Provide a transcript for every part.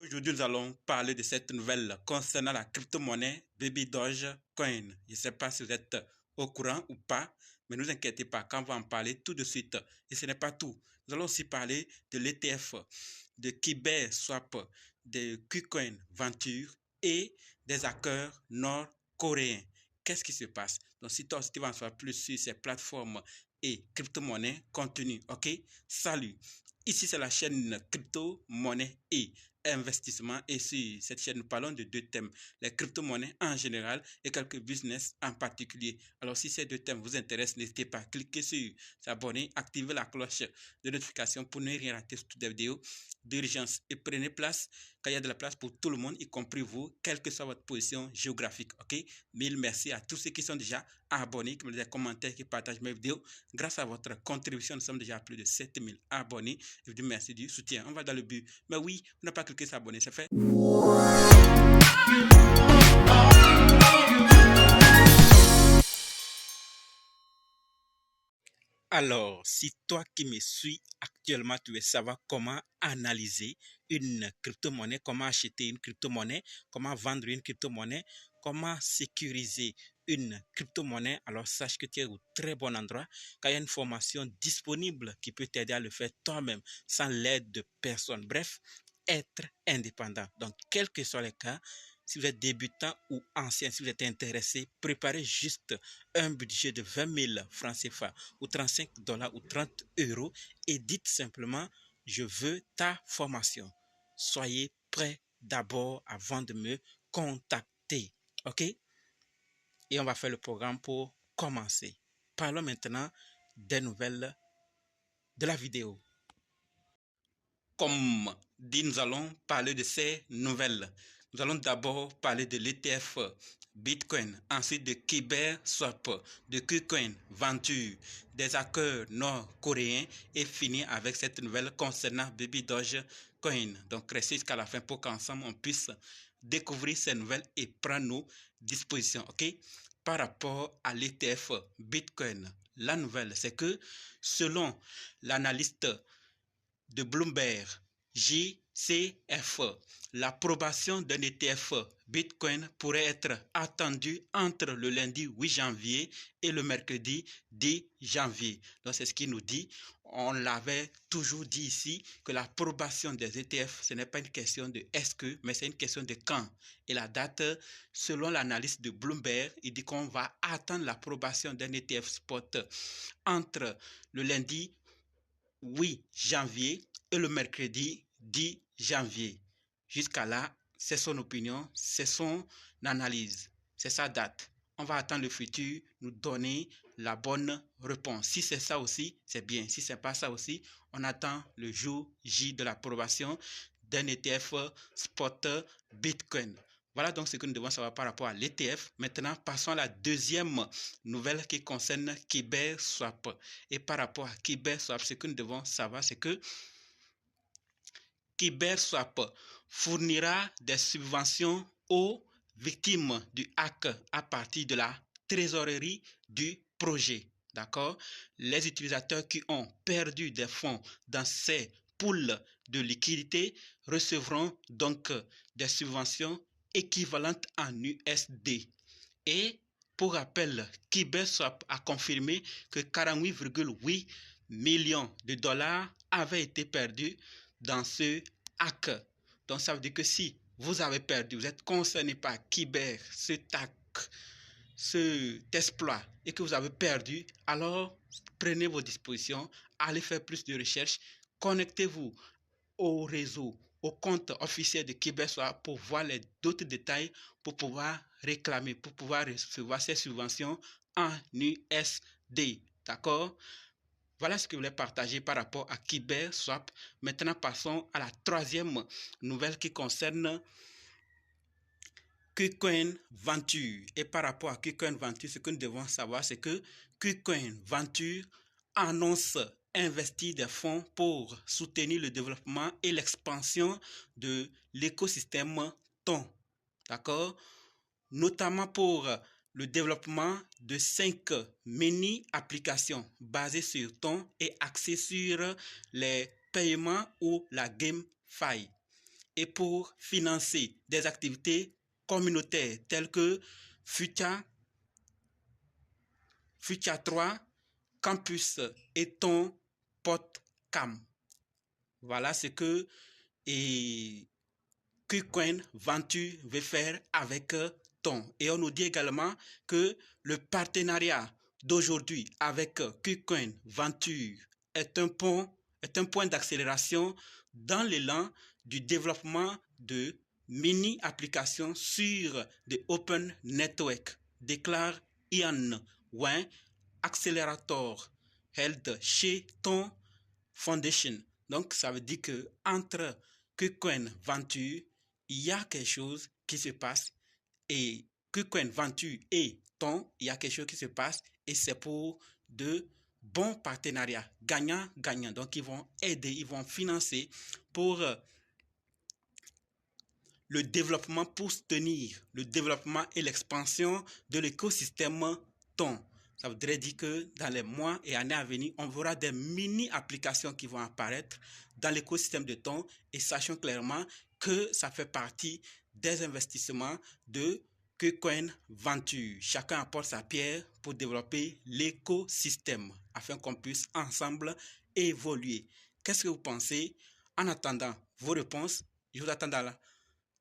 Aujourd'hui, nous allons parler de cette nouvelle concernant la crypto-monnaie Baby Dogecoin. Je ne sais pas si vous êtes au courant ou pas, mais ne vous inquiétez pas, quand on va en parler tout de suite. Et ce n'est pas tout. Nous allons aussi parler de l'ETF, de KyberSwap, de KuCoin Venture et des hackers nord-coréens. Qu'est-ce qui se passe? Donc, si toi aussi tu vas en savoir plus sur ces plateformes et crypto-monnaies, continue, ok? Salut! Ici, c'est la chaîne crypto, monnaie et investissement. Et sur cette chaîne, nous parlons de deux thèmes, les crypto-monnaies en général et quelques business en particulier. Alors, si ces deux thèmes vous intéressent, n'hésitez pas à cliquer sur s'abonner, activer la cloche de notification pour ne rien rater sur toutes les vidéos d'urgence. Et prenez place, car il y a de la place pour tout le monde, y compris vous, quelle que soit votre position géographique. Ok? Mille merci à tous ceux qui sont déjà abonnés, qui me laissent des commentaires, qui partagent mes vidéos. Grâce à votre contribution, nous sommes déjà à plus de 7000 abonnés. Je vous dis merci du soutien. On va dans le but. Mais oui, on n'a pas cliqué s'abonner, c'est fait. Alors, si toi qui me suis actuellement, tu veux savoir comment analyser une crypto-monnaie, comment acheter une crypto-monnaie, comment vendre une crypto-monnaie, comment sécuriser une crypto-monnaie, alors sache que tu es au très bon endroit, car il y a une formation disponible qui peut t'aider à le faire toi-même, sans l'aide de personne. Bref, être indépendant. Donc, quels que soient les cas, si vous êtes débutant ou ancien, si vous êtes intéressé, préparez juste un budget de 20 000 francs CFA ou 35 $ ou 30 € et dites simplement, je veux ta formation. Soyez prêts d'abord avant de me contacter. OK? Et on va faire le programme pour commencer. Parlons maintenant des nouvelles de la vidéo. Comme dit, nous allons parler de ces nouvelles. Nous allons d'abord parler de l'ETF Bitcoin, ensuite de KyberSwap, de KuCoin Venture, des hackers nord-coréens et finir avec cette nouvelle concernant Baby Dogecoin. Donc restez jusqu'à la fin pour qu'ensemble on puisse découvrir ces nouvelles et prendre nos dispositions. Ok? Par rapport à l'ETF Bitcoin, la nouvelle c'est que selon l'analyste de Bloomberg, JCF, l'approbation d'un ETF Bitcoin pourrait être attendue entre le lundi 8 janvier et le mercredi 10 janvier. Donc c'est ce qu'il nous dit. On l'avait toujours dit ici que l'approbation des ETF, ce n'est pas une question de est-ce que, mais c'est une question de quand. Et la date, selon l'analyse de Bloomberg, il dit qu'on va attendre l'approbation d'un ETF spot entre le lundi 8 janvier et le mercredi 10 janvier. Jusqu'à là, c'est son opinion, c'est son analyse, c'est sa date. On va attendre le futur nous donner la bonne réponse. Si c'est ça aussi, c'est bien. Si ce n'est pas ça aussi, on attend le jour J de l'approbation d'un ETF spot Bitcoin. Voilà donc ce que nous devons savoir par rapport à l'ETF. Maintenant, passons à la deuxième nouvelle qui concerne KyberSwap. Et par rapport à KyberSwap, ce que nous devons savoir, c'est que KyberSwap fournira des subventions aux victimes du hack à partir de la trésorerie du projet. D'accord? Les utilisateurs qui ont perdu des fonds dans ces poules de liquidité recevront donc des subventions équivalentes en USD. Et pour rappel, KyberSwap a confirmé que 48,8 millions de dollars avaient été perdus dans ce hack. Donc ça veut dire que si vous avez perdu, vous êtes concerné par Kyber, cet hack, cet exploit, et que vous avez perdu, alors prenez vos dispositions, allez faire plus de recherches, connectez-vous au réseau, au compte officiel de KyberSwap pour voir les d'autres détails, pour pouvoir réclamer, pour pouvoir recevoir ces subventions en USD. D'accord? Voilà ce que je voulais partager par rapport à KyberSwap. Maintenant, passons à la troisième nouvelle qui concerne KuCoin Venture. Et par rapport à KuCoin Venture, ce que nous devons savoir, c'est que KuCoin Venture annonce investir des fonds pour soutenir le développement et l'expansion de l'écosystème Ton. D'accord? Notamment pour le développement de 5 mini-applications basées sur Ton et axées sur les paiements ou la GameFi. et pour financer des activités communautaires telles que Futia 3, Campus et ton PodCam. Voilà ce que KuCoin Venture veut faire avec ton. Et on nous dit également que le partenariat d'aujourd'hui avec KuCoin Venture est un point d'accélération dans l'élan du développement de mini-applications sur des open network, déclare Ian Wang, accélérateur held chez ton Foundation. Donc, ça veut dire que entre KuCoin Venture, il y a quelque chose qui se passe, et KuCoin Venture et ton, il y a quelque chose qui se passe, et c'est pour de bons partenariats gagnant-gagnant. Donc, ils vont aider, ils vont financer pour le développement, pour soutenir le développement et l'expansion de l'écosystème ton. Ça voudrait dire que dans les mois et années à venir, on verra des mini-applications qui vont apparaître dans l'écosystème de ton, et sachons clairement que ça fait partie des investissements de KuCoin Venture. Chacun apporte sa pierre pour développer l'écosystème afin qu'on puisse ensemble évoluer. Qu'est-ce que vous pensez? En attendant vos réponses, je vous attends là.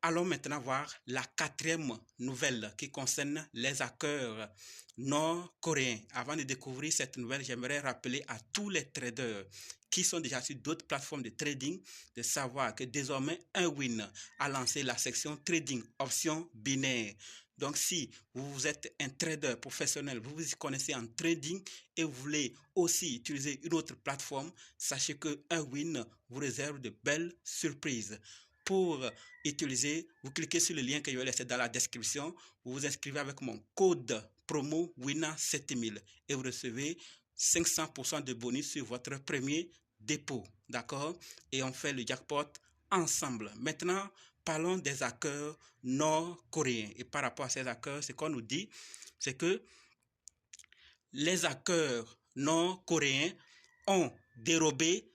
Allons maintenant voir la 4e nouvelle qui concerne les hackers nord-coréens. Avant de découvrir cette nouvelle, j'aimerais rappeler à tous les traders qui sont déjà sur d'autres plateformes de trading de savoir que désormais Unwin a lancé la section trading options binaires. Donc, si vous êtes un trader professionnel, vous vous y connaissez en trading et vous voulez aussi utiliser une autre plateforme, sachez que Unwin vous réserve de belles surprises. Pour utiliser, vous cliquez sur le lien que je vais laisser dans la description, vous vous inscrivez avec mon code promo WINA7000 et vous recevez 500% de bonus sur votre premier dépôt, d'accord? Et on fait le jackpot ensemble. Maintenant, parlons des hackers nord-coréens. Et par rapport à ces hackers, ce qu'on nous dit, c'est que les hackers nord-coréens ont dérobé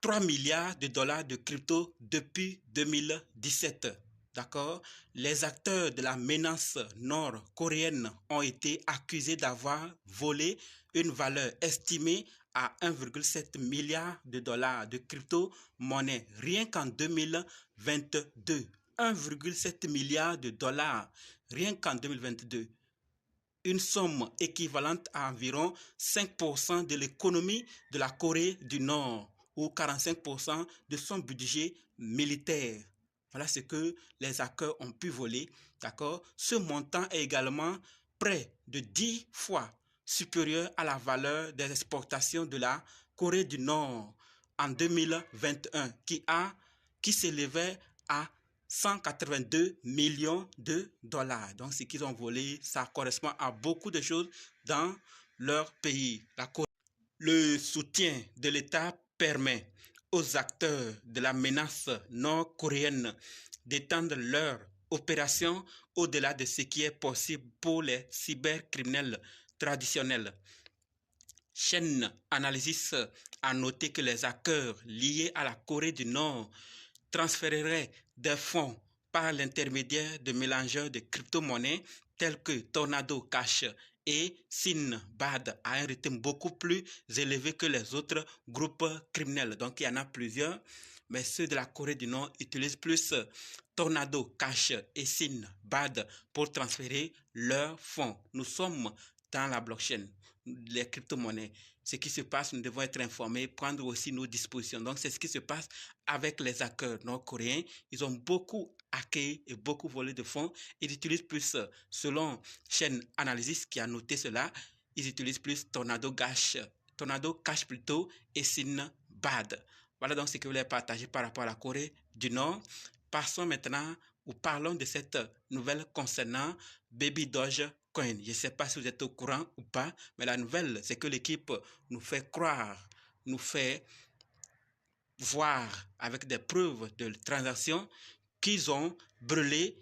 3 milliards de dollars de crypto depuis 2017. D'accord? Les acteurs de la menace nord-coréenne ont été accusés d'avoir volé une valeur estimée à 1,7 milliard de dollars de crypto-monnaie rien qu'en 2022. 1,7 milliard de dollars rien qu'en 2022. Une somme équivalente à environ 5% de l'économie de la Corée du Nord, ou 45% de son budget militaire. Voilà ce que les hackers ont pu voler, d'accord? Ce montant est également près de 10 fois supérieur à la valeur des exportations de la Corée du Nord en 2021, qui s'élevait à 182 millions de dollars. Donc, ce qu'ils ont volé, ça correspond à beaucoup de choses dans leur pays. Le soutien de l'État permet aux acteurs de la menace nord-coréenne d'étendre leur opération au-delà de ce qui est possible pour les cybercriminels traditionnels. Chaîne Analysis a noté que les hackers liés à la Corée du Nord transféreraient des fonds par l'intermédiaire de mélangeurs de crypto-monnaies tels que Tornado Cash et Sinbad à un rythme beaucoup plus élevé que les autres groupes criminels. Donc, il y en a plusieurs, mais ceux de la Corée du Nord utilisent plus Tornado Cash et Sinbad pour transférer leurs fonds. Nous sommes dans la blockchain, les crypto-monnaies. Ce qui se passe, nous devons être informés, prendre aussi nos dispositions. Donc, c'est ce qui se passe avec les hackers nord-coréens. Ils ont beaucoup hacké et beaucoup volé de fonds. Ils utilisent plus, selon Chaîne Analysis qui a noté cela, ils utilisent plus Tornado Cash plutôt, et Sinbad. Voilà donc ce que je voulais partager par rapport à la Corée du Nord. Passons maintenant, ou parlons de cette nouvelle concernant Baby Dogecoin. Je ne sais pas si vous êtes au courant ou pas, mais la nouvelle, c'est que l'équipe nous fait croire, nous fait voir avec des preuves de transaction qu'ils ont brûlé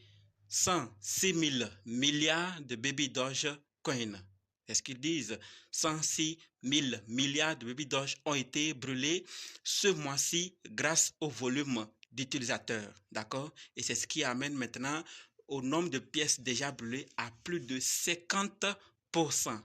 106 000 milliards de Baby Dogecoin. C'est ce qu'ils disent. 106 000 milliards de Baby Doge ont été brûlés ce mois-ci grâce au volume d'utilisateurs, d'accord? Et c'est ce qui amène maintenant au nombre de pièces déjà brûlées à plus de 50%.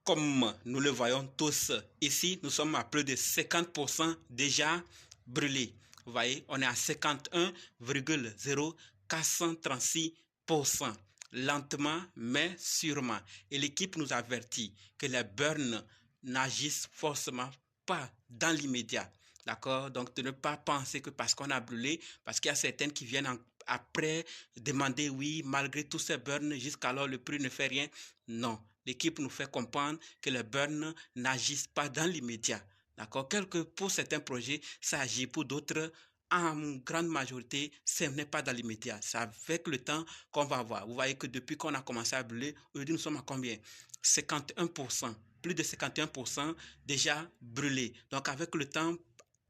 Comme nous le voyons tous ici, nous sommes à plus de 50% déjà brûlés. Vous voyez, on est à 51,0436%. Lentement, mais sûrement. Et l'équipe nous avertit que les burns n'agissent forcément pas dans l'immédiat. D'accord? Donc, de ne pas penser que parce qu'on a brûlé, parce qu'il y a certaines qui viennent après demander, oui, malgré tous ces burns, jusqu'alors le prix ne fait rien. Non. L'équipe nous fait comprendre que les burns n'agissent pas dans l'immédiat. D'accord? Quelque pour certains projets, ça agit, pour d'autres, en grande majorité, ce n'est pas dans l'immédiat. C'est avec le temps qu'on va voir. Vous voyez que depuis qu'on a commencé à brûler, aujourd'hui nous sommes à combien? 51%. Plus de 51% déjà brûlés. Donc avec le temps,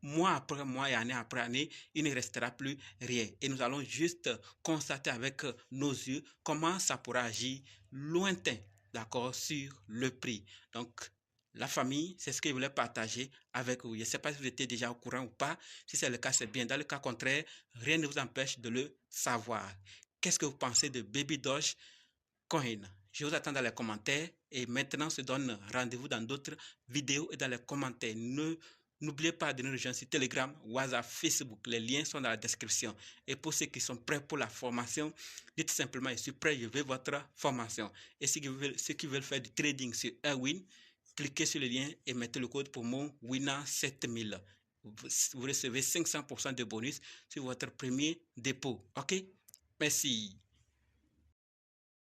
mois après mois et année après année, il ne restera plus rien. Et nous allons juste constater avec nos yeux comment ça pourra agir lointain, d'accord, sur le prix. Donc, la famille, c'est ce que je voulais partager avec vous. Je ne sais pas si vous étiez déjà au courant ou pas. Si c'est le cas, c'est bien. Dans le cas contraire, rien ne vous empêche de le savoir. Qu'est-ce que vous pensez de Baby Doge Coin? Je vous attends dans les commentaires. Et maintenant, on se donne rendez-vous dans d'autres vidéos et dans les commentaires. N'oubliez pas de nous rejoindre sur Telegram, WhatsApp, Facebook. Les liens sont dans la description. Et pour ceux qui sont prêts pour la formation, dites simplement, je suis prêt, je veux votre formation. Et ceux qui veulent faire du trading sur Airwin, cliquez sur le lien et mettez le code pour mon WINA 7000. Vous recevez 500% de bonus sur votre premier dépôt. OK? Merci.